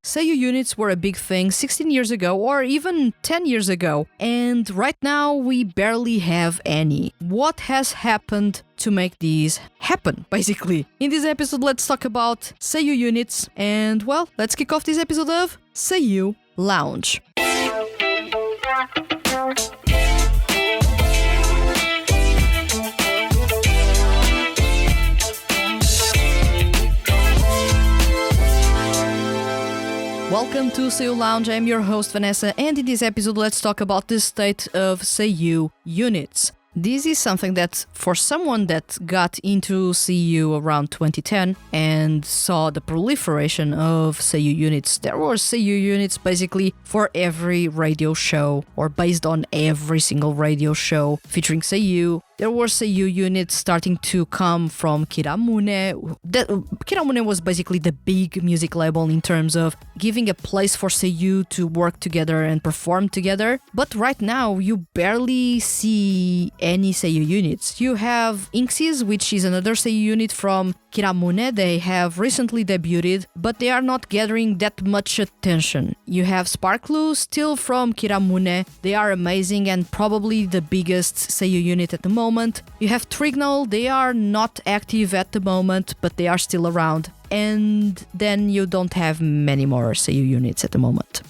Seiyuu units were a big thing 16 years ago or even 10 years ago, and right now we barely have any. What has happened to make these happen, basically? In this episode, let's talk about Seiyuu units, and well, let's kick off this episode of Seiyuu Lounge. Welcome to Seiyuu Lounge, I'm your host Vanessa, and in this episode let's talk about the state of Seiyuu units. This is something that, for someone that got into Seiyuu around 2010 and saw the proliferation of Seiyuu units, there were Seiyuu units basically for every radio show, or based on every single radio show featuring Seiyuu. There were Seiyuu units starting to come from Kiramune. Kiramune was basically the big music label in terms of giving a place for Seiyuu to work together and perform together. But right now, you barely see any Seiyuu units. You have Inxis, which is another Seiyuu unit from Kiramune. They have recently debuted, but they are not gathering that much attention. You have Sparklu, still from Kiramune. They are amazing and probably the biggest Seiyuu unit at the moment. You have Trignol, they are not active at the moment, but they are still around. And then you don't have many more Seiyuu units at the moment.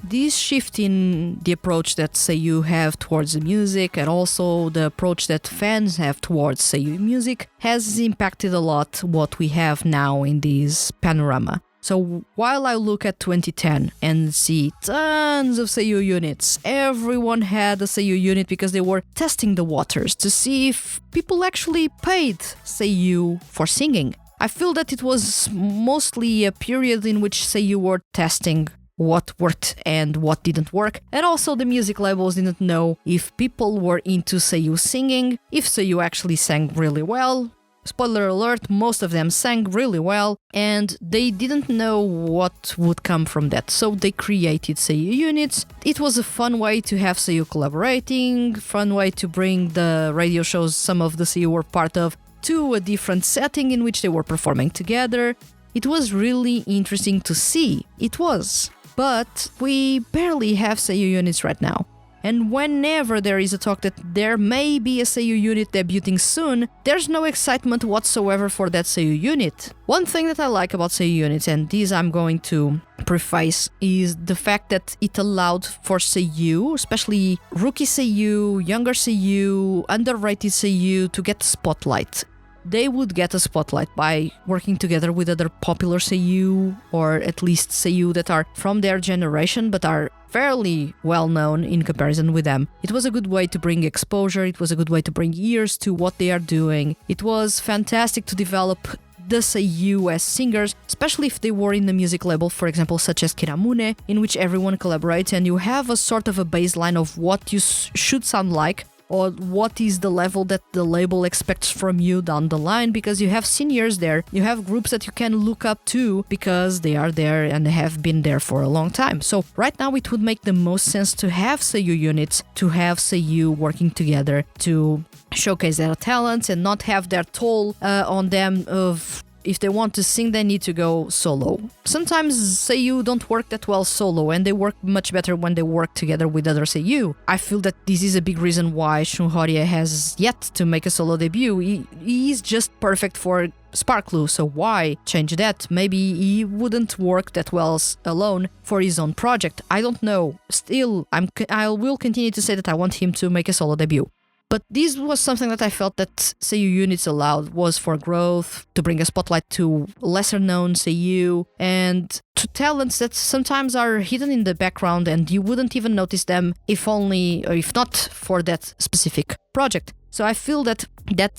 This shift in the approach that Seiyuu have towards the music and also the approach that fans have towards Seiyuu music has impacted a lot what we have now in this panorama. So while I look at 2010 and see tons of Seiyuu units, everyone had a Seiyuu unit because they were testing the waters to see if people actually paid Seiyuu for singing. I feel that it was mostly a period in which Seiyuu were testing what worked and what didn't work, and also the music labels didn't know if people were into Seiyuu singing, if Seiyuu actually sang really well. Spoiler alert, most of them sang really well, and they didn't know what would come from that, so they created Seiyuu units. It was a fun way to have Seiyuu collaborating, fun way to bring the radio shows some of the Seiyuu were part of to a different setting in which they were performing together. It was really interesting to see, it was, but we barely have Seiyuu units right now. And whenever there is a talk that there may be a Seiyuu unit debuting soon, there's no excitement whatsoever for that Seiyuu unit. One thing that I like about Seiyuu units, and this I'm going to preface, is the fact that it allowed for Seiyuu, especially rookie Seiyuu, younger Seiyuu, underrated Seiyuu, to get the spotlight. They would get a spotlight by working together with other popular Seiyuu, or at least Seiyuu that are from their generation but are fairly well known in comparison with them. It was a good way to bring exposure, it was a good way to bring ears to what they are doing. It was fantastic to develop the Seiyuu as singers, especially if they were in the music label, for example, such as Kiramune, in which everyone collaborates and you have a sort of a baseline of what you should sound like, or what is the level that the label expects from you down the line, because you have seniors there, you have groups that you can look up to because they are there and they have been there for a long time. So right now it would make the most sense to have Seiyuu units, to have Seiyuu working together to showcase their talents and not have their toll on them of if they want to sing, they need to go solo. Sometimes Seiyuu don't work that well solo, and they work much better when they work together with other Seiyuu. I feel that this is a big reason why Shun Horie has yet to make a solo debut. He is just perfect for Sparklu, so why change that? Maybe he wouldn't work that well alone for his own project. I don't know. Still, I will continue to say that I want him to make a solo debut. But this was something that I felt that Seiyuu units allowed, was for growth, to bring a spotlight to lesser known Seiyuu, and to talents that sometimes are hidden in the background and you wouldn't even notice them if not for that specific project. So I feel that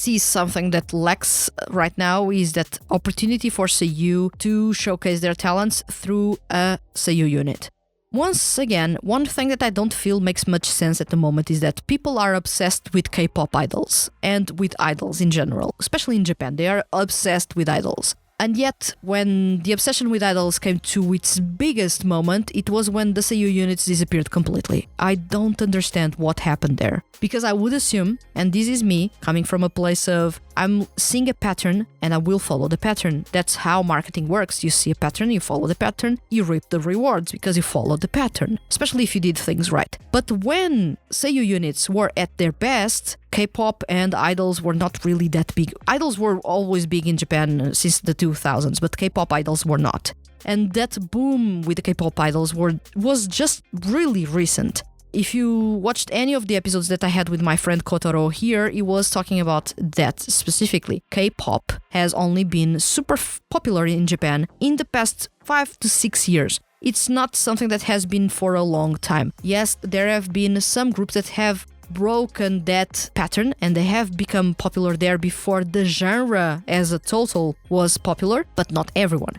is something that lacks right now, is that opportunity for Seiyuu to showcase their talents through a Seiyuu unit. Once again, one thing that I don't feel makes much sense at the moment is that people are obsessed with K-pop idols and with idols in general, especially in Japan. They are obsessed with idols. And yet, when the obsession with idols came to its biggest moment, it was when the Seiyuu units disappeared completely. I don't understand what happened there. Because I would assume, and this is me, coming from a place of, I'm seeing a pattern and I will follow the pattern. That's how marketing works. You see a pattern, you follow the pattern, you reap the rewards because you followed the pattern, especially if you did things right. But when Seiyuu units were at their best, K-pop and idols were not really that big. Idols were always big in Japan since the 2000s, but K-pop idols were not. And that boom with the K-pop idols was just really recent. If you watched any of the episodes that I had with my friend Kotaro here, he was talking about that specifically. K-pop has only been super popular in Japan in the past 5 to 6 years. It's not something that has been for a long time. Yes, there have been some groups that have broken that pattern and they have become popular there before the genre as a total was popular, but not everyone.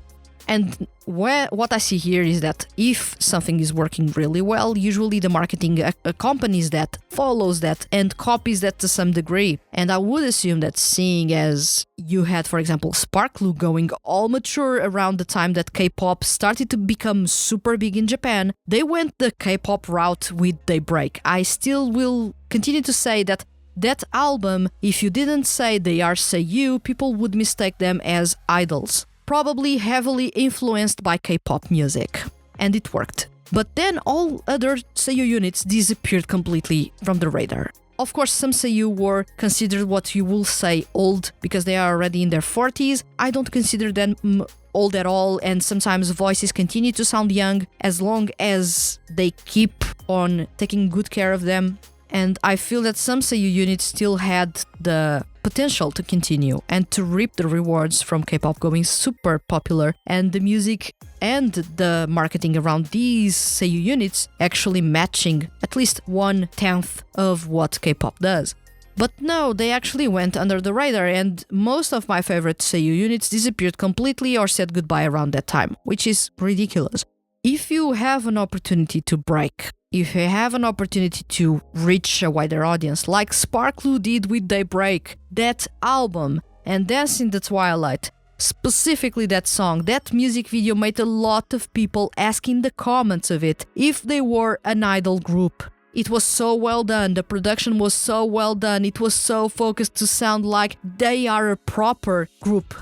And what I see here is that if something is working really well, usually the marketing accompanies that, follows that, and copies that to some degree. And I would assume that seeing as you had, for example, Sparkle going all mature around the time that K-pop started to become super big in Japan, they went the K-pop route with Daybreak. I still will continue to say that album, if you didn't say they are Seiyuu, people would mistake them as idols. Probably heavily influenced by K-pop music. And it worked. But then all other Seiyuu units disappeared completely from the radar. Of course, some Seiyuu were considered what you will say old because they are already in their 40s. I don't consider them old at all, and sometimes voices continue to sound young as long as they keep on taking good care of them. And I feel that some Seiyuu units still had the potential to continue and to reap the rewards from K-pop going super popular and the music and the marketing around these Seiyuu units actually matching at least 1/10 of what K-pop does. But no, they actually went under the radar and most of my favorite Seiyuu units disappeared completely or said goodbye around that time, which is ridiculous. If you have an opportunity to break, if you have an opportunity to reach a wider audience, like Sparkle did with Daybreak, that album and Dance in the Twilight, specifically that song, that music video made a lot of people ask in the comments of it if they were an idol group. It was so well done, the production was so well done, it was so focused to sound like they are a proper group.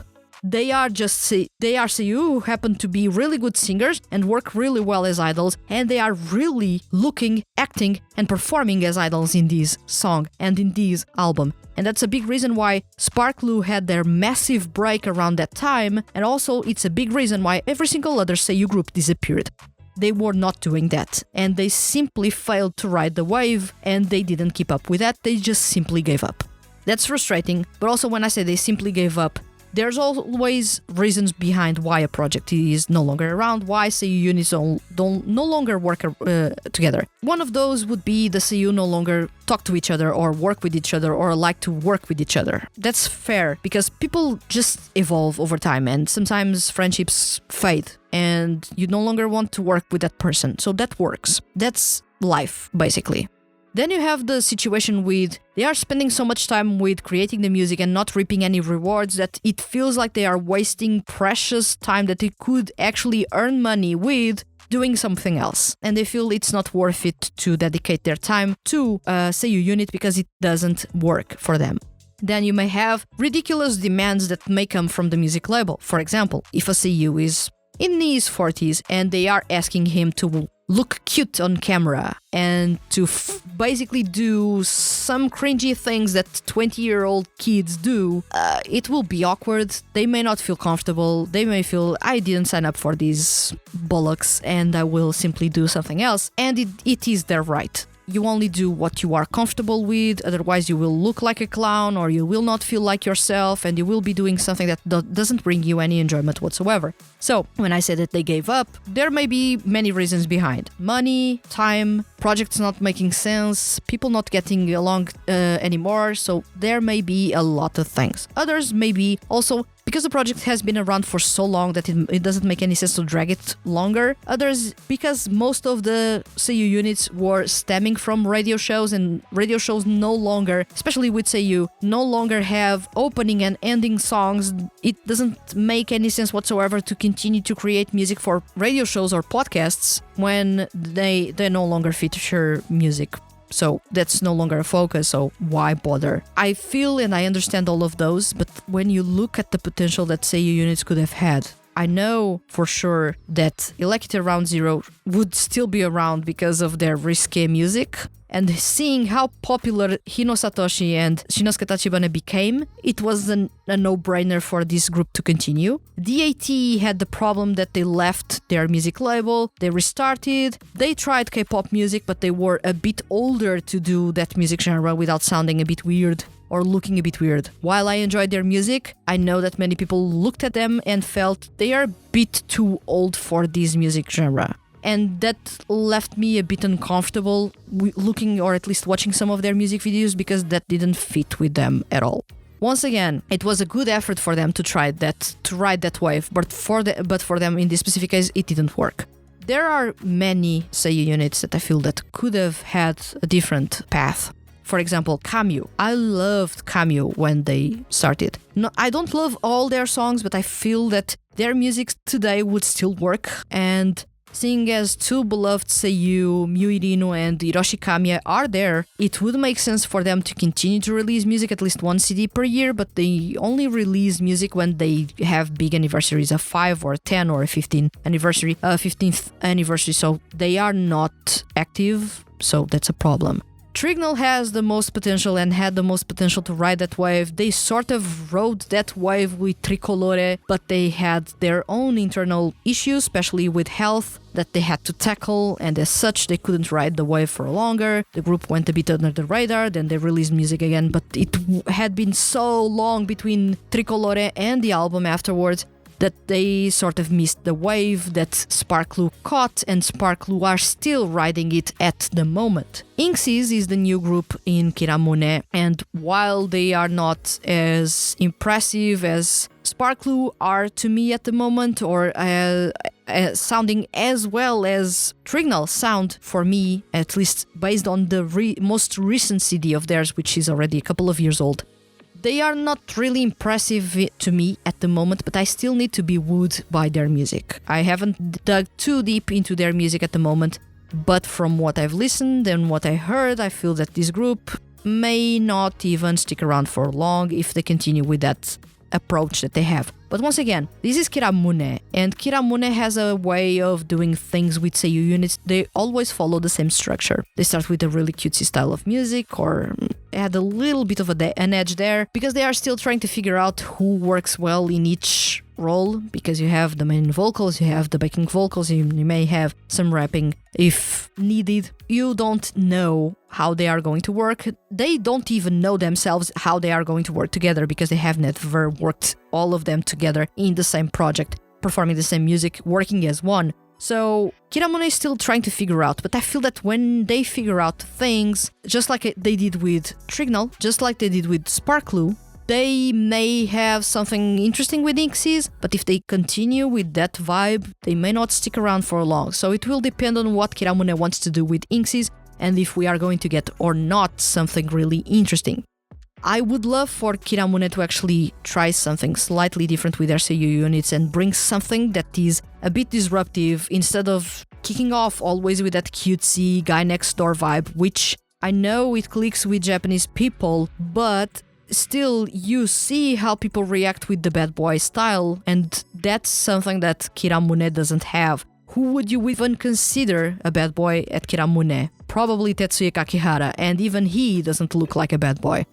They are Seiyuu who happen to be really good singers and work really well as idols, and they are really looking, acting, and performing as idols in this song and in this album. And that's a big reason why Sparkle had their massive break around that time, and also it's a big reason why every single other Seiyuu group disappeared. They were not doing that, and they simply failed to ride the wave, and they didn't keep up with that, they just simply gave up. That's frustrating, but also when I say they simply gave up, there's always reasons behind why a project is no longer around, why Seiyuu units don't no longer work together. One of those would be the Seiyuu no longer talk to each other or work with each other or like to work with each other. That's fair because people just evolve over time and sometimes friendships fade and you no longer want to work with that person. So that works. That's life, basically. Then you have the situation with they are spending so much time with creating the music and not reaping any rewards that it feels like they are wasting precious time that they could actually earn money with doing something else. And they feel it's not worth it to dedicate their time to a Seiyuu unit because it doesn't work for them. Then you may have ridiculous demands that may come from the music label. For example, if a Seiyuu is in his 40s and they are asking him to look cute on camera and to basically do some cringy things that 20-year-old kids do, it will be awkward. They may not feel comfortable. They may feel, I didn't sign up for these bollocks and I will simply do something else. And it is their right. You only do what you are comfortable with, otherwise you will look like a clown or you will not feel like yourself and you will be doing something that doesn't bring you any enjoyment whatsoever. So, when I say that they gave up, there may be many reasons behind. Money, time, projects not making sense, people not getting along anymore, so there may be a lot of things. Others may be also because the project has been around for so long that it doesn't make any sense to drag it longer. Others, because most of the Seiyuu units were stemming from radio shows, and radio shows no longer, especially with Seiyuu, no longer have opening and ending songs. It doesn't make any sense whatsoever to continue to create music for radio shows or podcasts when they no longer feature music. So that's no longer a focus, so why bother? I feel and I understand all of those, but when you look at the potential that Seiyuu units could have had, I know for sure that Elected Round Zero would still be around because of their risque music. And seeing how popular Hino Satoshi and Shinosuke Tachibana became, it was a no-brainer for this group to continue. DAT had the problem that they left their music label, they restarted, they tried K-pop music, but they were a bit older to do that music genre without sounding a bit weird or looking a bit weird. While I enjoyed their music, I know that many people looked at them and felt they are a bit too old for this music genre. And that left me a bit uncomfortable looking or at least watching some of their music videos because that didn't fit with them at all. Once again, it was a good effort for them to ride that wave, but for them in this specific case, it didn't work. There are many Seiyuu units that I feel that could have had a different path. For example, Kamyu. I loved Kamyu when they started. No, I don't love all their songs, but I feel that their music today would still work, and seeing as two beloved Seiyuu, Muirino and Hiroshi Kamiya are there, it would make sense for them to continue to release music, at least one CD per year, but they only release music when they have big anniversaries, a 5 or 10 or a 15th anniversary, so they are not active, so that's a problem. Trignal has the most potential and had the most potential to ride that wave. They sort of rode that wave with Tricolore, but they had their own internal issues, especially with health, that they had to tackle, and as such they couldn't ride the wave for longer. The group went a bit under the radar, then they released music again, but it had been so long between Tricolore and the album afterwards that they sort of missed the wave that Sparklu caught, and Sparklu are still riding it at the moment. Inxis is the new group in Kiramune, and while they are not as impressive as Sparklu are to me at the moment, or sounding as well as Trignal sound for me, at least based on the most recent CD of theirs, which is already a couple of years old. They are not really impressive to me at the moment, but I still need to be wooed by their music. I haven't dug too deep into their music at the moment, but from what I've listened and what I heard, I feel that this group may not even stick around for long if they continue with that approach that they have. But once again, this is Kiramune, and Kiramune has a way of doing things with Seiyuu units. They always follow the same structure. They start with a really cutesy style of music, or add a little bit of an edge there, because they are still trying to figure out who works well in each role, because you have the main vocals, you have the backing vocals, you may have some rapping if needed. You don't know how they are going to work. They don't even know themselves how they are going to work together, because they have never worked all of them together in the same project, performing the same music, working as one. So Kiramune is still trying to figure out, but I feel that when they figure out things, just like they did with Trignal, just like they did with Sparklu, they may have something interesting with Inxis, but if they continue with that vibe, they may not stick around for long. So it will depend on what Kiramune wants to do with Inxis, and if we are going to get or not something really interesting. I would love for Kiramune to actually try something slightly different with their Seiyuu units and bring something that is a bit disruptive, instead of kicking off always with that cutesy guy next door vibe, which I know it clicks with Japanese people, but still you see how people react with the bad boy style, and that's something that Kiramune doesn't have. Who would you even consider a bad boy at Kiramune? Probably Tetsuya Kakihara, and even he doesn't look like a bad boy.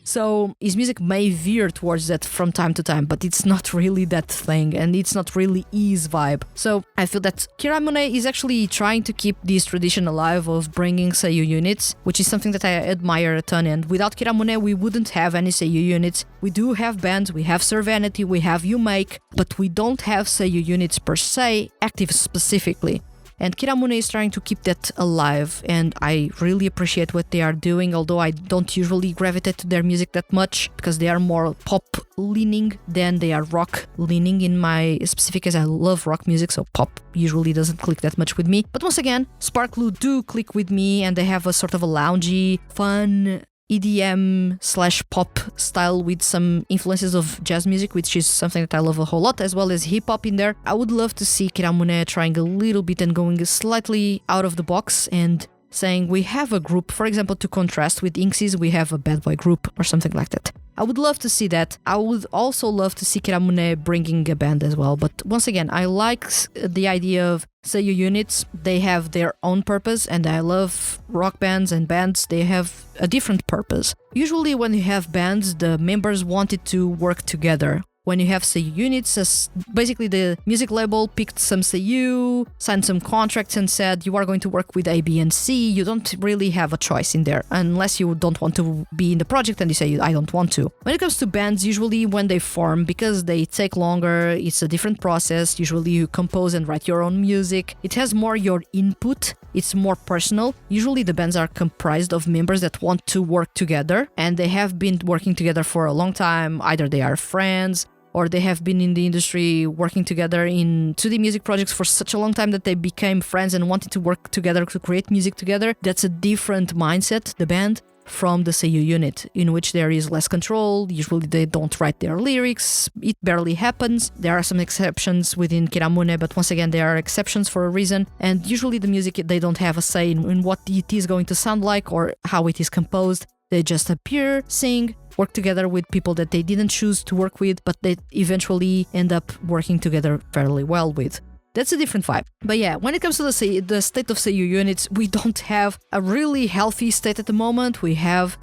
So his music may veer towards that from time to time, but it's not really that thing, and it's not really his vibe. So I feel that Kiramune is actually trying to keep this tradition alive of bringing Seiyuu units, which is something that I admire a ton, and without Kiramune we wouldn't have any Seiyuu units. We do have bands, we have Servanity, we have You Make, but we don't have Seiyuu units per se active specifically. And Kiramune is trying to keep that alive, and I really appreciate what they are doing, although I don't usually gravitate to their music that much because they are more pop leaning than they are rock leaning in my specific case. I love rock music, so pop usually doesn't click that much with me. But once again, Sparklu do click with me, and they have a sort of a loungy, fun EDM/pop style with some influences of jazz music, which is something that I love a whole lot, as well as hip-hop in there. I would love to see Kiramune trying a little bit and going slightly out of the box and saying we have a group, for example, to contrast with Inx's, we have a bad boy group or something like that. I would love to see that. I would also love to see Kiramune bringing a band as well. But once again, I like the idea of Seiyuu units. They have their own purpose, and I love rock bands and bands. They have a different purpose. Usually when you have bands, the members wanted to work together. When you have Seiyuu units, basically the music label picked some Seiyuu, signed some contracts and said you are going to work with A, B and C. You don't really have a choice in there unless you don't want to be in the project and you say I don't want to. When it comes to bands, usually when they form, because they take longer, it's a different process. Usually you compose and write your own music. It has more your input. It's more personal. Usually the bands are comprised of members that want to work together, and they have been working together for a long time. Either they are friends or they have been in the industry working together in 2D music projects for such a long time that they became friends and wanted to work together to create music together. That's a different mindset, the band, from the Seiyuu unit, in which there is less control. Usually they don't write their lyrics. It barely happens. There are some exceptions within Kiramune, but once again, there are exceptions for a reason. And usually the music, they don't have a say in what it is going to sound like or how it is composed. They just appear, sing, work together with people that they didn't choose to work with, but they eventually end up working together fairly well with. That's a different vibe. But yeah, when it comes to the state of Seiyuu units, we don't have a really healthy state at the moment. We have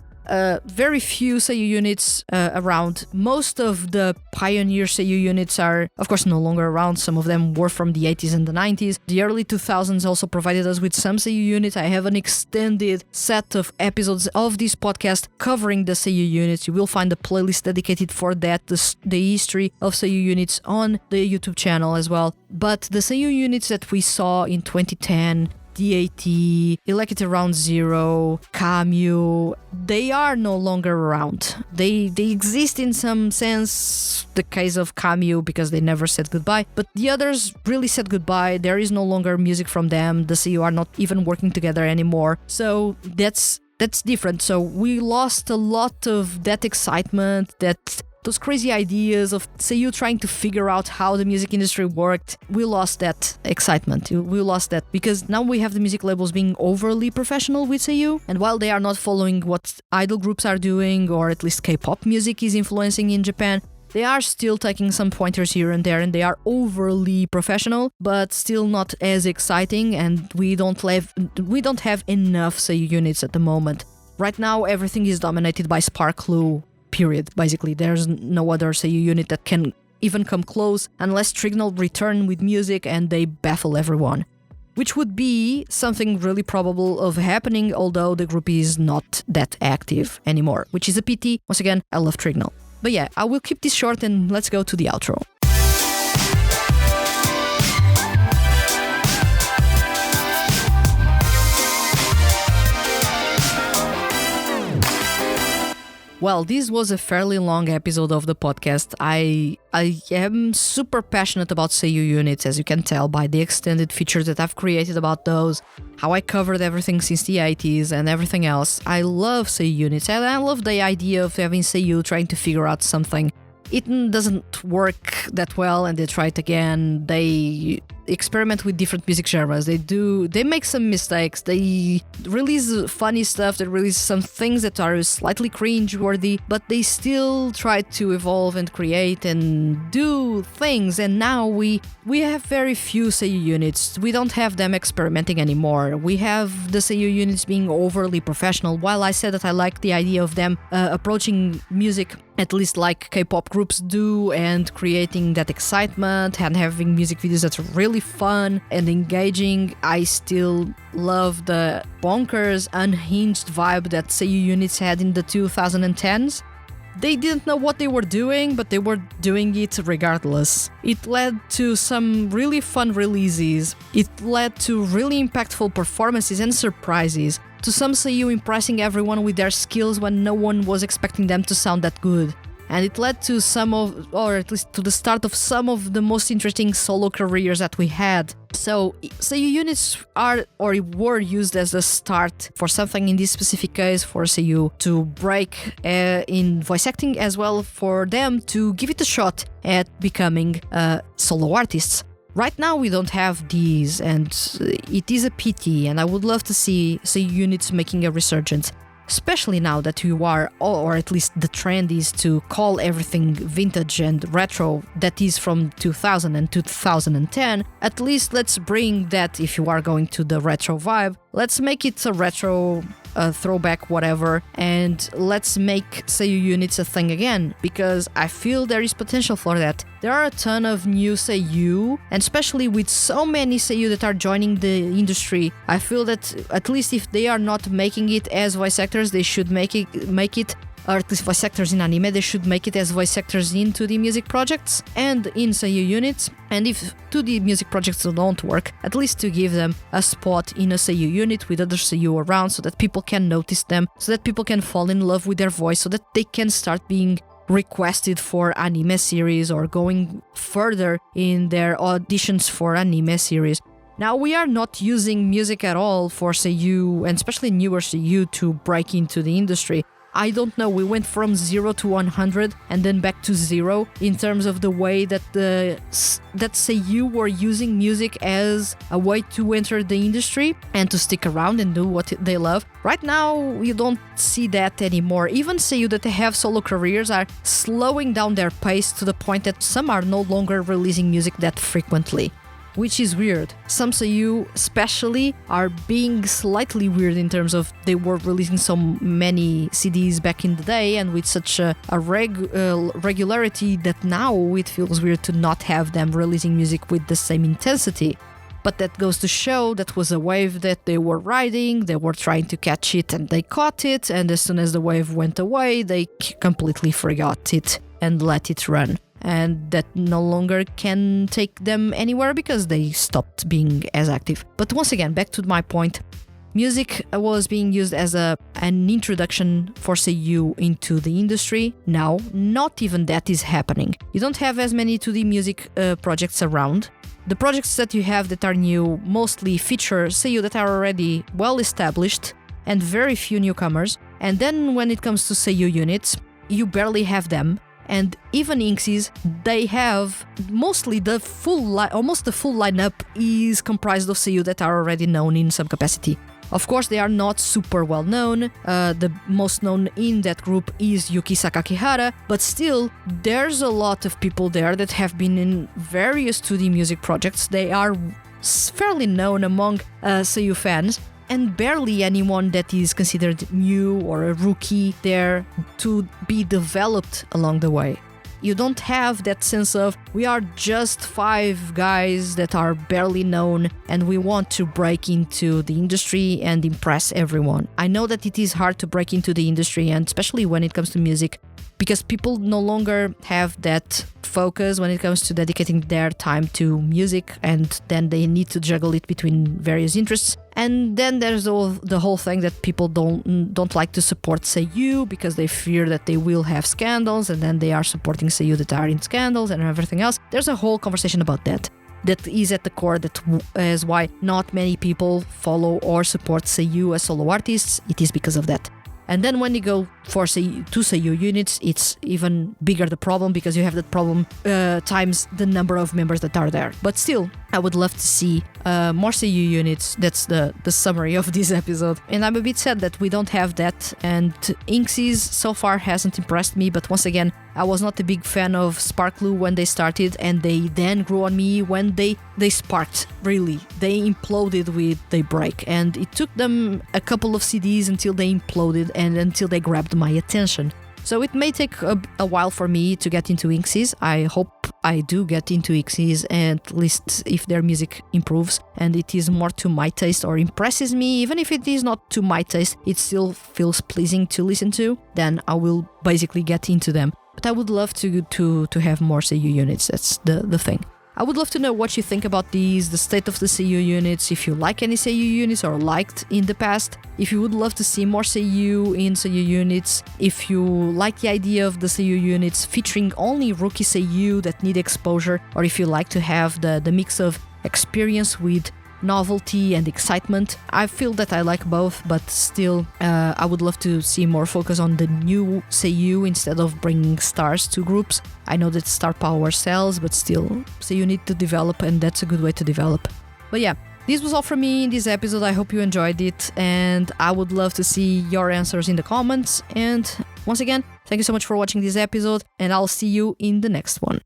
very few Seiyuu units around. Most of the pioneer Seiyuu units are, of course, no longer around. Some of them were from the 80s and the 90s. The early 2000s also provided us with some Seiyuu units. I have an extended set of episodes of this podcast covering the Seiyuu units. You will find a playlist dedicated for that, the history of Seiyuu units on the YouTube channel as well. But the Seiyuu units that we saw in 2010, DAT, Elected Round Zero, Kamyu, they are no longer around. They exist in some sense, the case of Kamyu, because they never said goodbye, but the others really said goodbye. There is no longer music from them. The Seiyuu are not even working together anymore. So that's different. So we lost a lot of that excitement, those crazy ideas of Seiyuu trying to figure out how the music industry worked. We lost that excitement. We lost that because now we have the music labels being overly professional with Seiyuu, and while they are not following what idol groups are doing, or at least K-pop music is influencing in Japan, they are still taking some pointers here and there, and they are overly professional, but still not as exciting, and we don't have enough Seiyuu units at the moment. Right now, everything is dominated by Sparklu. Period. Basically, there's no other Seiyuu unit that can even come close unless Trignal return with music and they baffle everyone. Which would be something really probable of happening, although the group is not that active anymore, which is a pity. Once again, I love Trignal. But yeah, I will keep this short and let's go to the outro. Well, this was a fairly long episode of the podcast. I am super passionate about Seiyuu units, as you can tell by the extended features that I've created about those, how I covered everything since the 80s and everything else. I love Seiyuu units, and I love the idea of having Seiyuu trying to figure out something. It doesn't work that well, and they try it again. They experiment with different music genres. They make some mistakes. They release funny stuff. They release some things that are slightly cringe-worthy, but they still try to evolve and create and do things. And now we have very few Seiyuu units. We don't have them experimenting anymore. We have the Seiyuu units being overly professional. While I said that I like the idea of them approaching music at least like K-pop groups do, and creating that excitement and having music videos that are really fun and engaging, I still love the bonkers, unhinged vibe that Seiyuu units had in the 2010s. They didn't know what they were doing, but they were doing it regardless. It led to some really fun releases. It led to really impactful performances and surprises. To some Seiyuu impressing everyone with their skills when no one was expecting them to sound that good. And it led to or at least to the start of some of the most interesting solo careers that we had. So, Seiyuu units were used as a start for something in this specific case for Seiyuu to break in voice acting, as well for them to give it a shot at becoming solo artists. Right now we don't have these, and it is a pity, and I would love to see Seiyuu units making a resurgence. Especially now that you are, or at least the trend is to call everything vintage and retro that is from 2000 and 2010, at least let's bring that, if you are going to the retro vibe, let's make it a retro throwback, whatever, and let's make Seiyuu units a thing again, because I feel there is potential for that. There are a ton of new Seiyuu, and especially with so many Seiyuu that are joining the industry, I feel that at least if they are not making it as voice actors, they should make it, or at least voice actors in anime, they should make it as voice actors in 2D music projects and in Seiyuu units. And if 2D music projects don't work, at least to give them a spot in a Seiyuu unit with other Seiyuu around, so that people can notice them, so that people can fall in love with their voice, so that they can start being requested for anime series or going further in their auditions for anime series. Now, we are not using music at all for Seiyuu, and especially newer Seiyuu, to break into the industry. I don't know, we went from 0 to 100 and then back to 0 in terms of the way that that Seiyuu were using music as a way to enter the industry and to stick around and do what they love. Right now, you don't see that anymore. Even Seiyuu that have solo careers are slowing down their pace to the point that some are no longer releasing music that frequently, which is weird. Some Seiyuu especially are being slightly weird in terms of they were releasing so many CDs back in the day and with such a regularity that now it feels weird to not have them releasing music with the same intensity. But that goes to show that was a wave that they were riding, they were trying to catch it and they caught it, and as soon as the wave went away, they completely forgot it and let it run. And that no longer can take them anywhere because they stopped being as active. But once again, back to my point, music was being used as an introduction for Seiyuu into the industry. Now, not even that is happening. You don't have as many 2D music projects around. The projects that you have that are new mostly feature Seiyuu that are already well established and very few newcomers. And then when it comes to Seiyuu units, you barely have them. And even Inxies, they have mostly almost the full lineup is comprised of Seiyuu that are already known in some capacity. Of course, they are not super well known. The most known in that group is Yuki Sakakihara, but still, there's a lot of people there that have been in various 2D music projects. They are fairly known among Seiyuu fans. And barely anyone that is considered new or a rookie there to be developed along the way. You don't have that sense of, we are just 5 guys that are barely known and we want to break into the industry and impress everyone. I know that it is hard to break into the industry, and especially when it comes to music, because people no longer have that focus when it comes to dedicating their time to music, and then they need to juggle it between various interests. And then there's the whole thing that people don't like to support Seiyuu because they fear that they will have scandals, and then they are supporting Seiyuu that are in scandals and everything else. There's a whole conversation about that. That is at the core, that is why not many people follow or support Seiyuu as solo artists. It is because of that. And then when you go for two Seiyuu units, it's even bigger the problem, because you have that problem times the number of members that are there. But still, I would love to see more Seiyuu units. That's the summary of this episode. And I'm a bit sad that we don't have that. And Inxies so far hasn't impressed me. But once again, I was not a big fan of Sparklu when they started, and they then grew on me when they sparked, really. They imploded with Daybreak, and it took them a couple of CDs until they imploded and until they grabbed my attention. So it may take a while for me to get into Inxis. I hope I do get into Inxis, and at least if their music improves and it is more to my taste or impresses me, even if it is not to my taste, it still feels pleasing to listen to, then I will basically get into them. But I would love to have more Seiyuu units, that's the thing. I would love to know what you think about these, the state of the Seiyuu units, if you like any Seiyuu units or liked in the past, if you would love to see more Seiyuu in Seiyuu units, if you like the idea of the Seiyuu units featuring only rookie Seiyuu that need exposure, or if you like to have the mix of experience with novelty and excitement. I feel that I like both, but still I would love to see more focus on the new Seiyuu instead of bringing stars to groups. I know that star power sells, but still Seiyuu need to develop, and that's a good way to develop. But yeah, this was all from me in this episode. I hope you enjoyed it, and I would love to see your answers in the comments. And once again, thank you so much for watching this episode, and I'll see you in the next one.